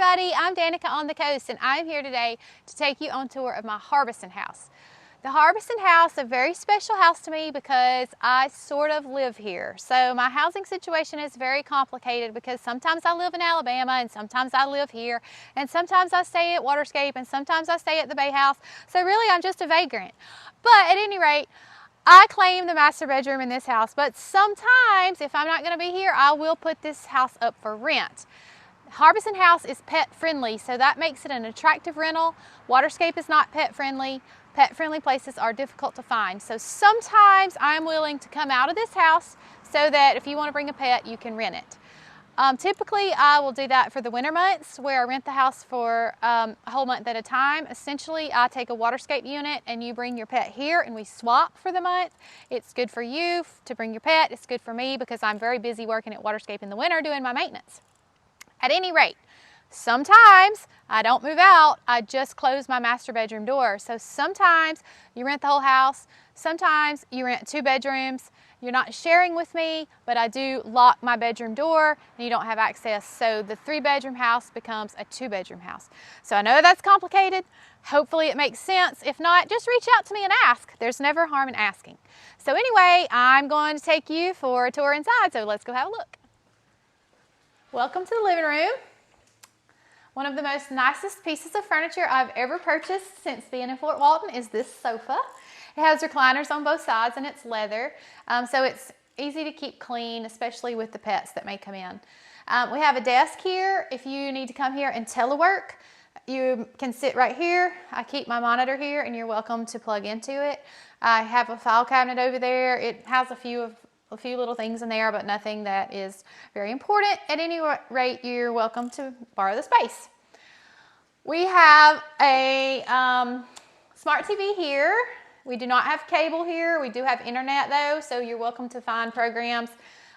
everybody, I'm Danica on the Coast, and I'm here today to take you on a tour of my Harbeson House. The Harbeson House is a very special house to me because I sort of live here. So my housing situation is very complicated because sometimes I live in Alabama and sometimes I live here and sometimes I stay at Waterscape and sometimes I stay at the Bay House. So really I'm just a vagrant. But at any rate, I claim the master bedroom in this house, but sometimes if I'm not going to be here, I will put this house up for rent. Harbeson House is pet friendly, so that makes it an attractive rental. Waterscape is not pet friendly. Pet friendly places are difficult to find. So sometimes I'm willing to come out of this house so that if you want to bring a pet, you can rent it. Typically, I will do that for the winter months where I rent the house for a whole month at a time. Essentially, I take a Waterscape unit and you bring your pet here and we swap for the month. It's good for you to bring your pet. It's good for me because I'm very busy working at Waterscape in the winter doing my maintenance. At any rate, sometimes I don't move out, I just close my master bedroom door. So sometimes you rent the whole house, sometimes you rent 2 bedrooms, you're not sharing with me, but I do lock my bedroom door and you don't have access. So the 3-bedroom house becomes a 2-bedroom house. So I know that's complicated. Hopefully it makes sense. If not, just reach out to me and ask. There's never harm in asking. So anyway, I'm going to take you for a tour inside, so let's go have a look. Welcome to the living room. One of the most nicest pieces of furniture I've ever purchased since being in Fort Walton is this sofa. It has recliners on both sides and it's leather, so it's easy to keep clean, especially with the pets that may come in. We have a desk here. If you need to come here and telework, you can sit right here. I keep my monitor here and you're welcome to plug into it. I have a file cabinet over there. It has a few little things in there, but nothing that is very important. At any rate, you're welcome to borrow the space. We have a smart TV here. We do not have cable here. We do have internet though, so you're welcome to find programs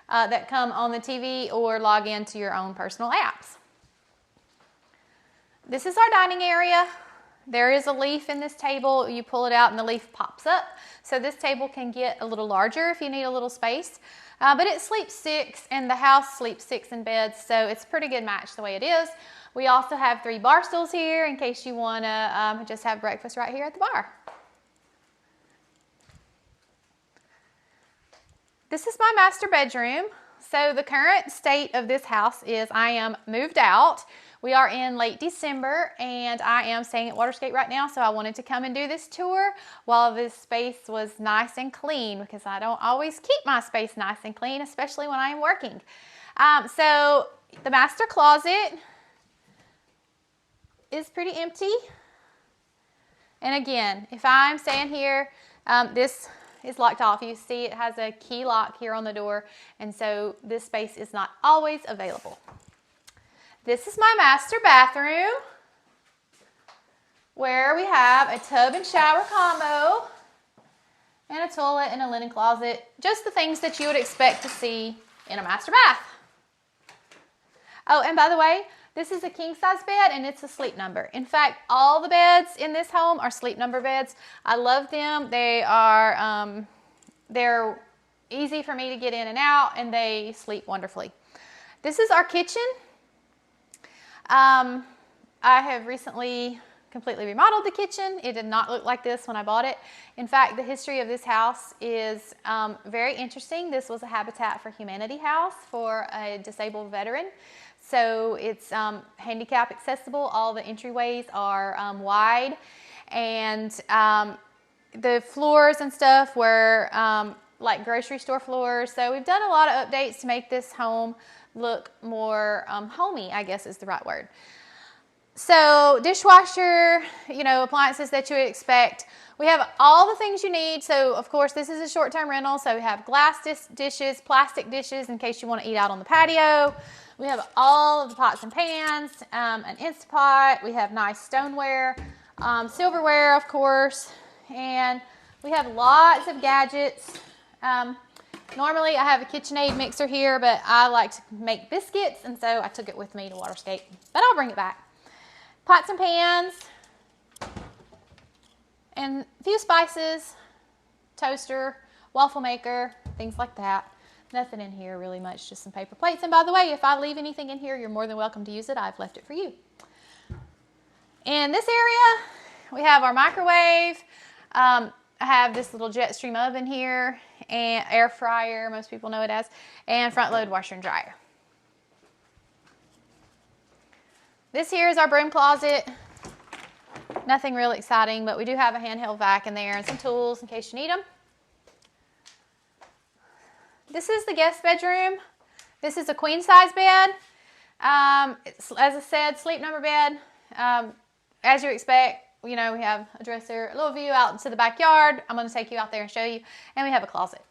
that come on the TV or log into your own personal apps. This is our dining area. There is a leaf in this table. You pull it out and the leaf pops up. So this table can get a little larger if you need a little space. But it sleeps 6 and the house sleeps 6 in beds, so it's a pretty good match the way it is. We also have 3 bar stools here in case you want to just have breakfast right here at the bar. This is my master bedroom. So the current state of this house is I am moved out. We are in late December and I am staying at Waterscape right now, so I wanted to come and do this tour while this space was nice and clean because I don't always keep my space nice and clean, especially when I am working. So the master closet is pretty empty. And again, if I'm staying here, this is locked off. You see it has a key lock here on the door, and so this space is not always available. This is my master bathroom where we have a tub and shower combo and a toilet and a linen closet. Just the things that you would expect to see in a master bath. Oh, and by the way, this is a king size bed and it's a sleep number. In fact, all the beds in this home are sleep number beds. I love them. They are, they're easy for me to get in and out and they sleep wonderfully. This is our kitchen. I have recently completely remodeled the kitchen. It did not look like this when I bought it. In fact, the history of this house is very interesting. This was a Habitat for Humanity house for a disabled veteran. So it's handicap accessible. All the entryways are wide, and the floors and stuff were like grocery store floors. So we've done a lot of updates to make this home look more homey, I guess is the right word. So dishwasher, appliances that you would expect. We have all the things you need. So of course this is a short-term rental. So we have glass dishes, plastic dishes in case you want to eat out on the patio. We have all of the pots and pans, an Instapot. We have nice stoneware, silverware of course, and we have lots of gadgets. Normally I have a KitchenAid mixer here, but I like to make biscuits, and so I took it with me to Waterscape, but I'll bring it back. Pots and pans, and a few spices, toaster, waffle maker, things like that. Nothing in here really much, just some paper plates. And by the way, if I leave anything in here, you're more than welcome to use it. I've left it for you. In this area, we have our microwave. I have this little jet stream oven here, and air fryer, most people know it as, and front load washer and dryer. This here is our broom closet. Nothing really exciting, but we do have a handheld vac in there and some tools in case you need them. This is the guest bedroom. This is a queen size bed. It's, as I said, sleep number bed. As you expect, you know, we have a dresser, a little view out into the backyard. I'm going to take you out there and show you. And we have a closet.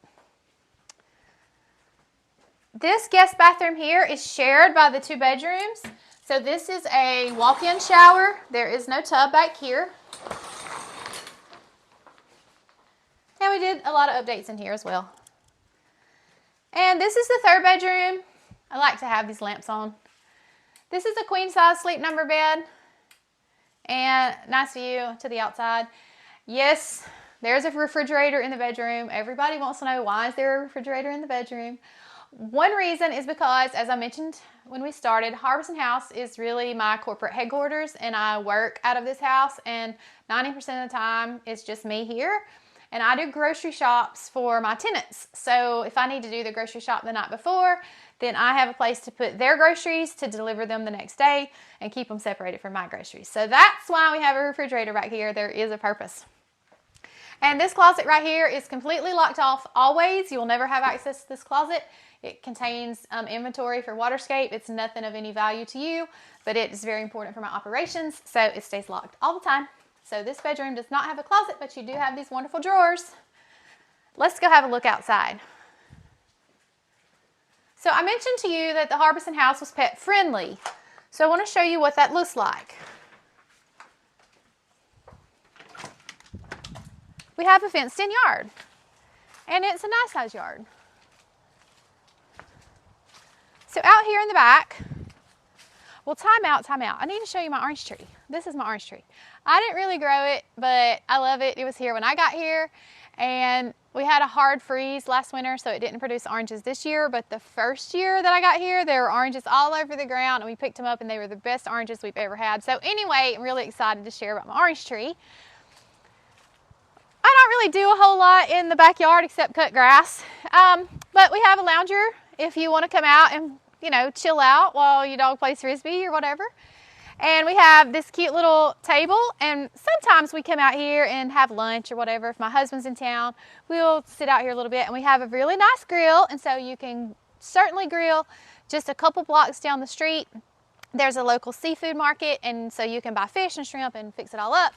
This guest bathroom here is shared by the 2 bedrooms. So this is a walk-in shower. There is no tub back here. And we did a lot of updates in here as well. And this is the 3rd bedroom. I like to have these lamps on. This is a queen size sleep number bed. And nice view to the outside. Yes, there's a refrigerator in the bedroom. Everybody wants to know, why is there a refrigerator in the bedroom? One reason is because, as I mentioned when we started, Harbeson House is really my corporate headquarters, and I work out of this house, and 90% of the time it's just me here. And I do grocery shops for my tenants. So if I need to do the grocery shop the night before, then I have a place to put their groceries to deliver them the next day and keep them separated from my groceries. So that's why we have a refrigerator back here. There is a purpose. And this closet right here is completely locked off always. You will never have access to this closet. It contains inventory for Waterscape. It's nothing of any value to you, but it is very important for my operations, so it stays locked all the time. So this bedroom does not have a closet, but you do have these wonderful drawers. Let's go have a look outside. So I mentioned to you that the Harbeson House was pet friendly. So I want to show you what that looks like. We have a fenced in yard, and it's a nice size yard. So out here in the back, well, time out. I need to show you my orange tree. This is my orange tree. I didn't really grow it, but I love it. It was here when I got here, and we had a hard freeze last winter, so it didn't produce oranges this year. But the first year that I got here, there were oranges all over the ground, and we picked them up, and they were the best oranges we've ever had. So anyway, I'm really excited to share about my orange tree. I don't really do a whole lot in the backyard except cut grass, but we have a lounger if you want to come out and, you know, chill out while your dog plays frisbee or whatever. And we have this cute little table, and sometimes we come out here and have lunch or whatever. If my husband's in town, we'll sit out here a little bit, and we have a really nice grill, and so you can certainly grill just a couple blocks down the street. There's a local seafood market, and so you can buy fish and shrimp and fix it all up.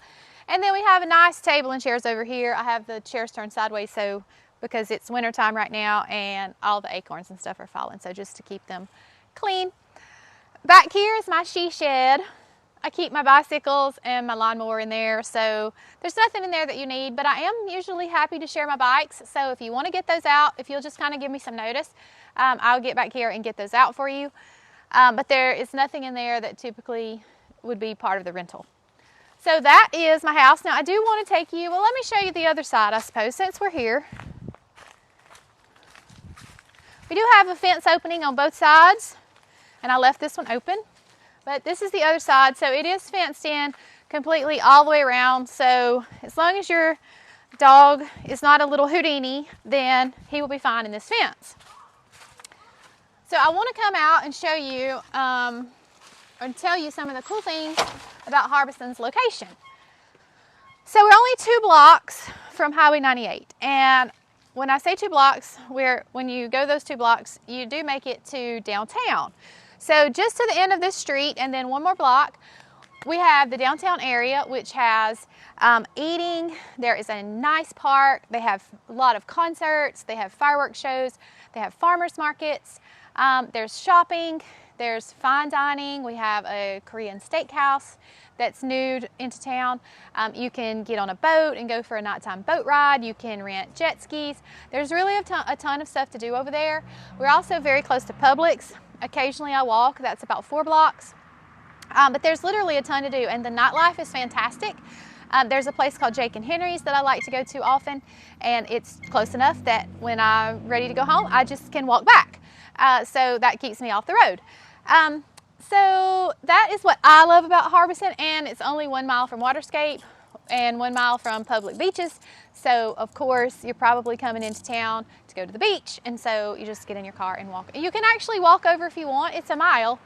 And then we have a nice table and chairs over here. I have the chairs turned sideways so because it's winter time right now and all the acorns and stuff are falling, so just to keep them clean. Back here is my she shed. I keep my bicycles and my lawnmower in there, so there's nothing in there that you need, but I am usually happy to share my bikes, so if you want to get those out, if you'll just kind of give me some notice, I'll get back here and get those out for you. But there is nothing in there that typically would be part of the rental. So that is my house. Now I do want to take you, well, let me show you the other side, I suppose, since we're here. We do have a fence opening on both sides, and I left this one open, but this is the other side, so it is fenced in completely all the way around. So as long as your dog is not a little Houdini, then he will be fine in this fence. So I want to come out and show you and tell you some of the cool things about Harbeson's location. So we're only 2 blocks from Highway 98, and when I say 2 blocks, when you go those 2 blocks, you do make it to downtown. So just to the end of this street and then 1 more block, we have the downtown area, which has eating. There is a nice park. They have a lot of concerts. They have fireworks shows. They have farmers markets. There's shopping. There's fine dining. We have a Korean steakhouse that's new into town. You can get on a boat and go for a nighttime boat ride. You can rent jet skis. There's really a ton of stuff to do over there. We're also very close to Publix. Occasionally I walk. That's about 4 blocks. But there's literally a ton to do, and the nightlife is fantastic. There's a place called Jake and Henry's that I like to go to often, and it's close enough that when I'm ready to go home, I just can walk back. So that keeps me off the road. So that is what I love about Harbeson, and it's only 1 mile from Waterscape and 1 mile from public beaches. So of course you're probably coming into town to go to the beach, and so you just get in your car and walk. You can actually walk over if you want. It's a mile.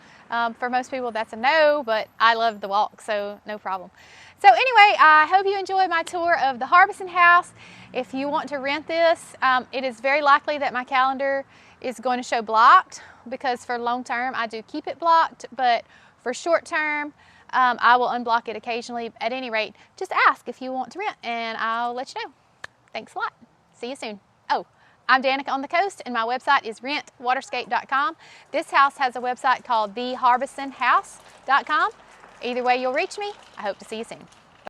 For most people that's a no, but I love the walk, so no problem. So anyway, I hope you enjoyed my tour of the Harbeson House. If you want to rent this, it is very likely that my calendar is going to show blocked, because for long term I do keep it blocked, but for short term I will unblock it occasionally. At any rate, just ask if you want to rent and I'll let you know. Thanks a lot. See you soon. Oh, I'm Danica on the Coast, and my website is rentwaterscape.com. This house has a website called theharbesonhouse.com. Either way, you'll reach me. I hope to see you soon.